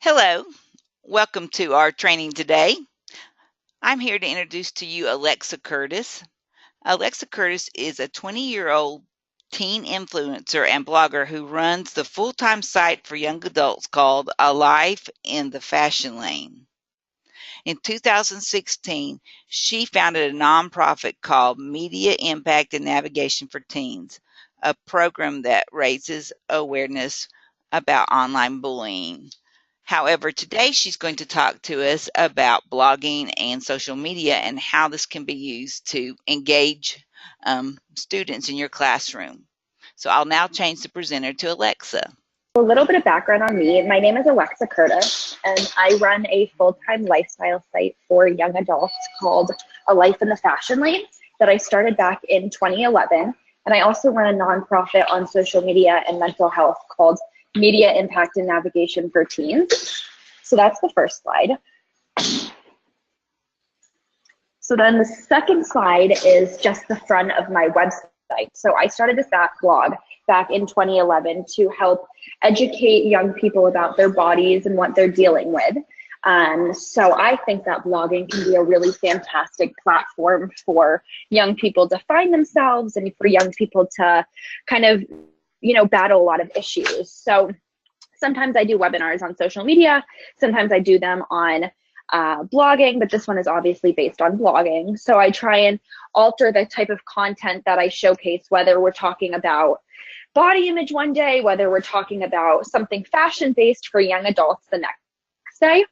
Hello, welcome to our training today. I'm here to introduce to you Alexa Curtis. Alexa Curtis is a 20-year-old teen influencer and blogger who runs the full-time site for young adults called A Life in the Fashion Lane. In 2016, she founded a nonprofit called Media Impact and Navigation for Teens, a program that raises awareness about online bullying. However, today she's going to talk to us about blogging and social media and how this can be used to engage students in your classroom. So I'll now change the presenter to Alexa. A little bit of background on me. My name is Alexa Curtis, and I run a full-time lifestyle site for young adults called A Life in the Fashion Lane that I started back in 2011. And I also run a nonprofit on social media and mental health called Media Impact and Navigation for Teens. So that's the first slide. So then the second slide is just the front of my website. So I started this blog back in 2011 to help educate young people about their bodies and what they're dealing with. So I think that blogging can be a really fantastic platform for young people to find themselves and for young people to kind of, battle a lot of issues. So sometimes I do webinars on social media. Sometimes I do them on blogging, but this one is obviously based on blogging. So I try and alter the type of content that I showcase, whether we're talking about body image one day, whether we're talking about something fashion-based for young adults the next day.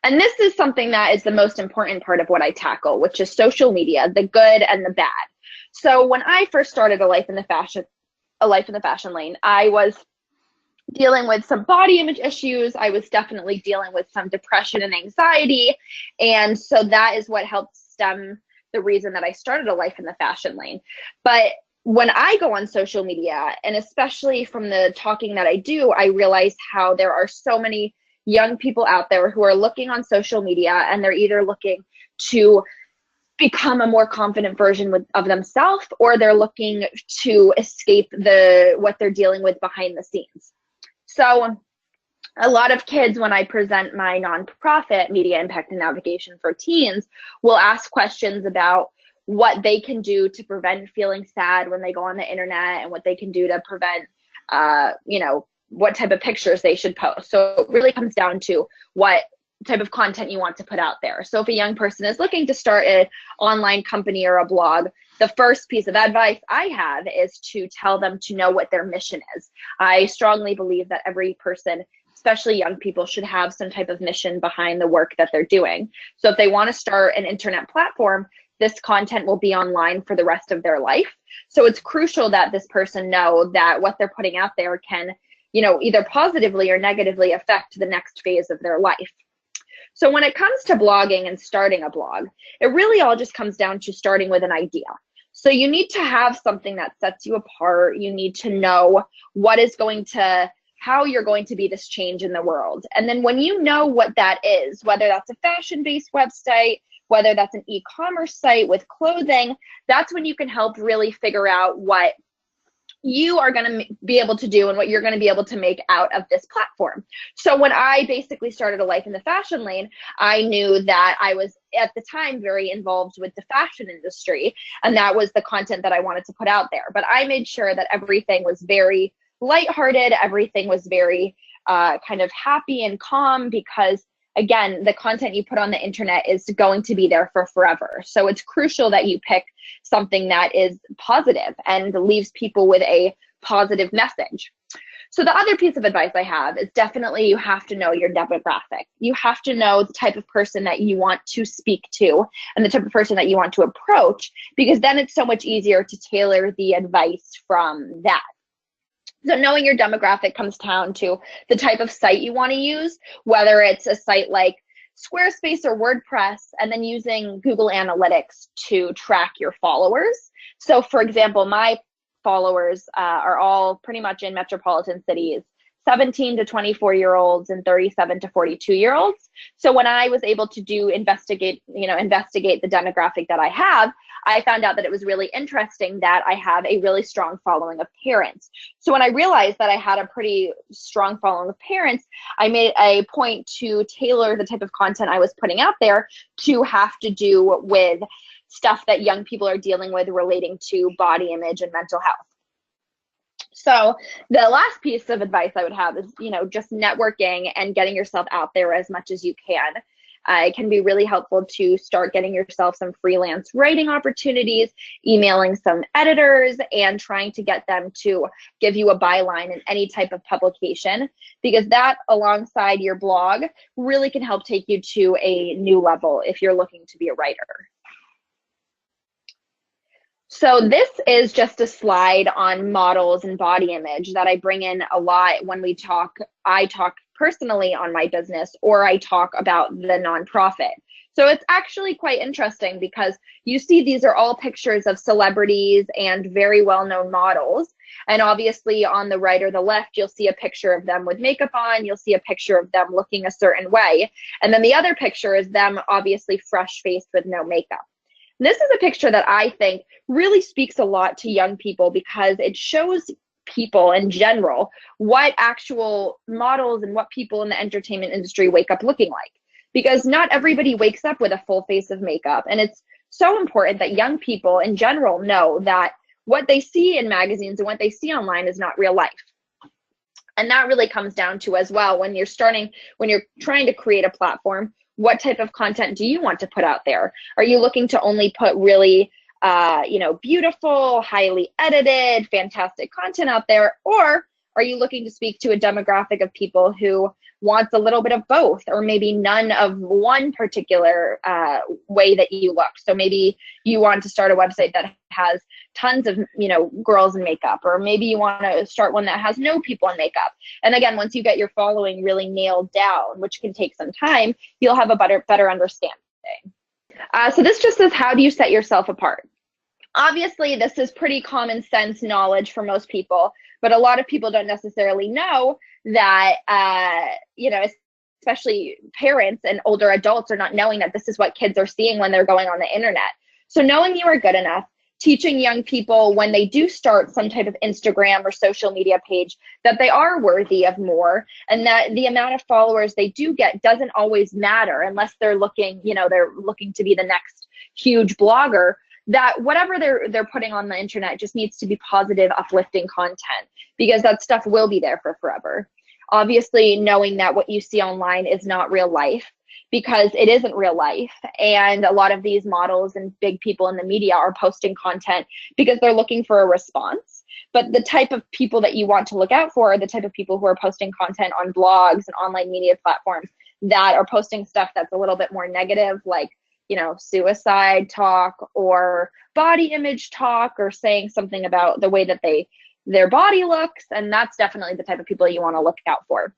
And this is something that is the most important part of what I tackle, which is social media, the good and the bad. So when I first started A Life in the Fashion Lane, I was dealing with some body image issues. I was definitely dealing with some depression and anxiety. And so that is what helped stem the reason that I started A Life in the Fashion Lane. But when I go on social media, and especially from the talking that I do, I realize how there are so many young people out there who are looking on social media and they're either looking to become a more confident version of themselves, or they're looking to escape what they're dealing with behind the scenes. So a lot of kids, when I present my nonprofit, Media Impact and Navigation for Teens, will ask questions about what they can do to prevent feeling sad when they go on the internet and what they can do to prevent, what type of pictures they should post. So it really comes down to what type of content you want to put out there. So if a young person is looking to start an online company or a blog, the first piece of advice I have is to tell them to know what their mission is. I strongly believe that every person, especially young people, should have some type of mission behind the work that they're doing. So if they want to start an internet platform, this content will be online for the rest of their life. So it's crucial that this person know that what they're putting out there can, either positively or negatively affect the next phase of their life. So when it comes to blogging and starting a blog, it really all just comes down to starting with an idea. So you need to have something that sets you apart. You need to know how you're going to be this change in the world. And then when you know what that is, whether that's a fashion-based website, whether that's an e-commerce site with clothing, that's when you can help really figure out what you are going to be able to do and what you're going to be able to make out of this platform. So when I basically started A Life in the Fashion Lane, I knew that I was at the time very involved with the fashion industry, and that was the content that I wanted to put out there. But I made sure that everything was very lighthearted, everything was very kind of happy and calm, because again, the content you put on the internet is going to be there for forever. So it's crucial that you pick something that is positive and leaves people with a positive message. So the other piece of advice I have is definitely you have to know your demographic. You have to know the type of person that you want to speak to and the type of person that you want to approach, because then it's so much easier to tailor the advice from that. So knowing your demographic comes down to the type of site you want to use, whether it's a site like Squarespace or WordPress, and then using Google Analytics to track your followers. So for example, my followers are all pretty much in metropolitan cities, 17 to 24-year-olds and 37 to 42-year-olds. So when I was able to investigate the demographic that I have, I found out that it was really interesting that I have a really strong following of parents. So when I realized that I had a pretty strong following of parents, I made a point to tailor the type of content I was putting out there to have to do with stuff that young people are dealing with relating to body image and mental health. So the last piece of advice I would have is, just networking and getting yourself out there as much as you can. It can be really helpful to start getting yourself some freelance writing opportunities, emailing some editors, and trying to get them to give you a byline in any type of publication, because that, alongside your blog, really can help take you to a new level if you're looking to be a writer. So this is just a slide on models and body image that I bring in a lot when I talk personally on my business, or I talk about the nonprofit. So it's actually quite interesting because you see these are all pictures of celebrities and very well-known models. And obviously on the right or the left, you'll see a picture of them with makeup on, you'll see a picture of them looking a certain way. And then the other picture is them obviously fresh-faced with no makeup. This is a picture that I think really speaks a lot to young people because it shows people in general what actual models and what people in the entertainment industry wake up looking like. Because not everybody wakes up with a full face of makeup. And it's so important that young people in general know that what they see in magazines and what they see online is not real life. And that really comes down to, as well, when you're trying to create a platform, what type of content do you want to put out there? Are you looking to only put really, beautiful, highly edited, fantastic content out there? Or are you looking to speak to a demographic of people who wants a little bit of both, or maybe none of one particular way that you look? So maybe you want to start a website that has tons of, girls in makeup, or maybe you want to start one that has no people in makeup. And again, once you get your following really nailed down, which can take some time, you'll have a better understanding. So this just says, how do you set yourself apart? Obviously, this is pretty common sense knowledge for most people, but a lot of people don't necessarily know that, especially parents and older adults are not knowing that this is what kids are seeing when they're going on the internet. So knowing you are good enough, teaching young people when they do start some type of Instagram or social media page that they are worthy of more, and that the amount of followers they do get doesn't always matter unless they're looking to be the next huge blogger. That whatever they're putting on the internet just needs to be positive, uplifting content, because that stuff will be there for forever. Obviously, knowing that what you see online is not real life, because it isn't real life. And a lot of these models and big people in the media are posting content because they're looking for a response. But the type of people that you want to look out for are the type of people who are posting content on blogs and online media platforms that are posting stuff that's a little bit more negative, like suicide talk or body image talk, or saying something about the way that their body looks. And that's definitely the type of people you want to look out for.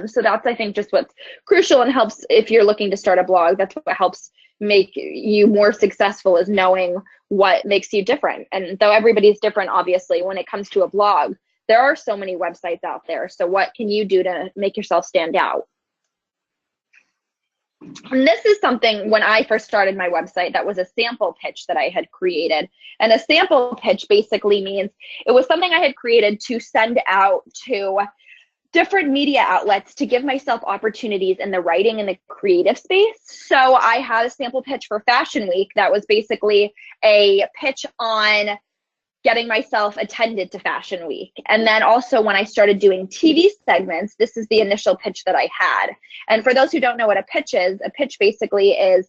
So that's, I think, just what's crucial and helps if you're looking to start a blog. That's what helps make you more successful, is knowing what makes you different. And though everybody's different, obviously, when it comes to a blog, there are so many websites out there. So what can you do to make yourself stand out? And this is something, when I first started my website, that was a sample pitch that I had created. And a sample pitch basically means it was something I had created to send out to different media outlets to give myself opportunities in the writing and the creative space. So I had a sample pitch for Fashion Week that was basically a pitch on getting myself attended to Fashion Week. And then also when I started doing TV segments, this is the initial pitch that I had. And for those who don't know what a pitch is, a pitch basically is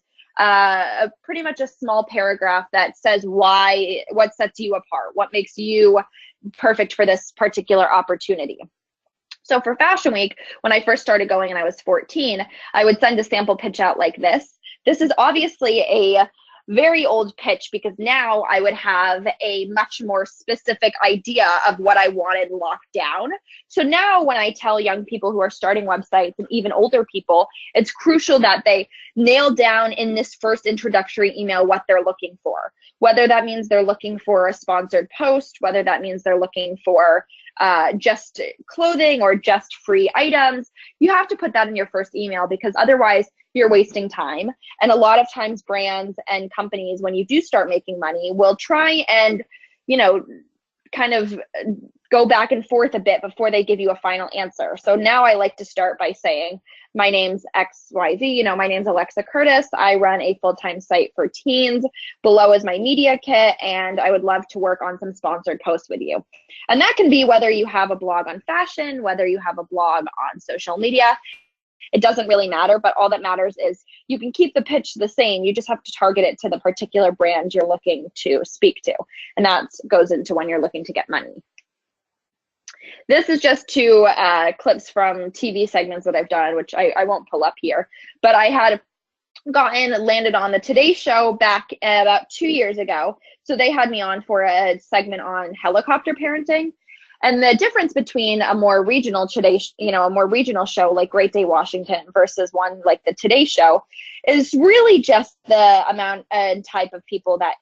pretty much a small paragraph that says what sets you apart, what makes you perfect for this particular opportunity. So for Fashion Week, when I first started going and I was 14, I would send a sample pitch out like this. This is obviously a very old pitch, because now I would have a much more specific idea of what I wanted locked down. So now when I tell young people who are starting websites, and even older people, it's crucial that they nail down in this first introductory email what they're looking for. Whether that means they're looking for a sponsored post, whether that means they're looking for just clothing or just free items, you have to put that in your first email, because otherwise you're wasting time. And a lot of times brands and companies, when you do start making money, will try and, you know, kind of go back and forth a bit before they give you a final answer. So now I like to start by saying, my name's XYZ, my name's Alexa Curtis. I run a full-time site for teens. Below is my media kit, and I would love to work on some sponsored posts with you. And that can be whether you have a blog on fashion, whether you have a blog on social media. It doesn't really matter, but all that matters is you can keep the pitch the same. You just have to target it to the particular brand you're looking to speak to. And that goes into when you're looking to get money. This is just two clips from TV segments that I've done, which I won't pull up here, but I had landed on the Today Show back about 2 years ago. So they had me on for a segment on helicopter parenting. And the difference between a more regional show like Great Day Washington versus one like the Today Show is really just the amount and type of people that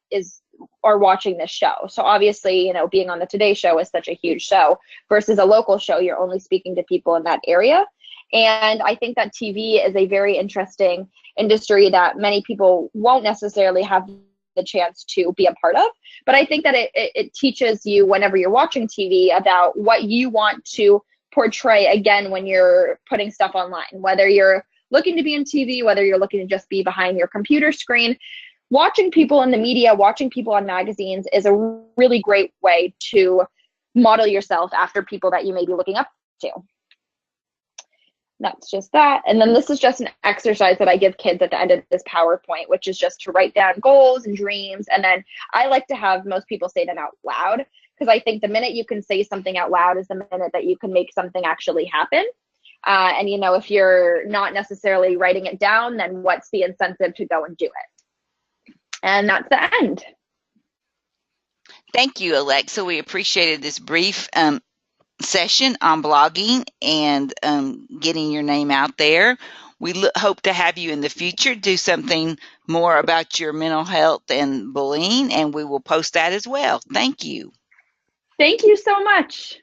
are watching this show. So obviously, being on the Today Show is such a huge show versus a local show. You're only speaking to people in that area. And I think that TV is a very interesting industry that many people won't necessarily have the chance to be a part of. But I think that it teaches you, whenever you're watching TV, about what you want to portray, again, when you're putting stuff online, whether you're looking to be in TV, whether you're looking to just be behind your computer screen. Watching people in the media, watching people on magazines is a really great way to model yourself after people that you may be looking up to. That's just that. And then this is just an exercise that I give kids at the end of this PowerPoint, which is just to write down goals and dreams. And then I like to have most people say them out loud, because I think the minute you can say something out loud is the minute that you can make something actually happen. And if you're not necessarily writing it down, then what's the incentive to go and do it? And that's the end. Thank you, Alexa. We appreciated this brief session on blogging and getting your name out there. We hope to have you in the future do something more about your mental health and bullying, and we will post that as well. Thank you. Thank you so much.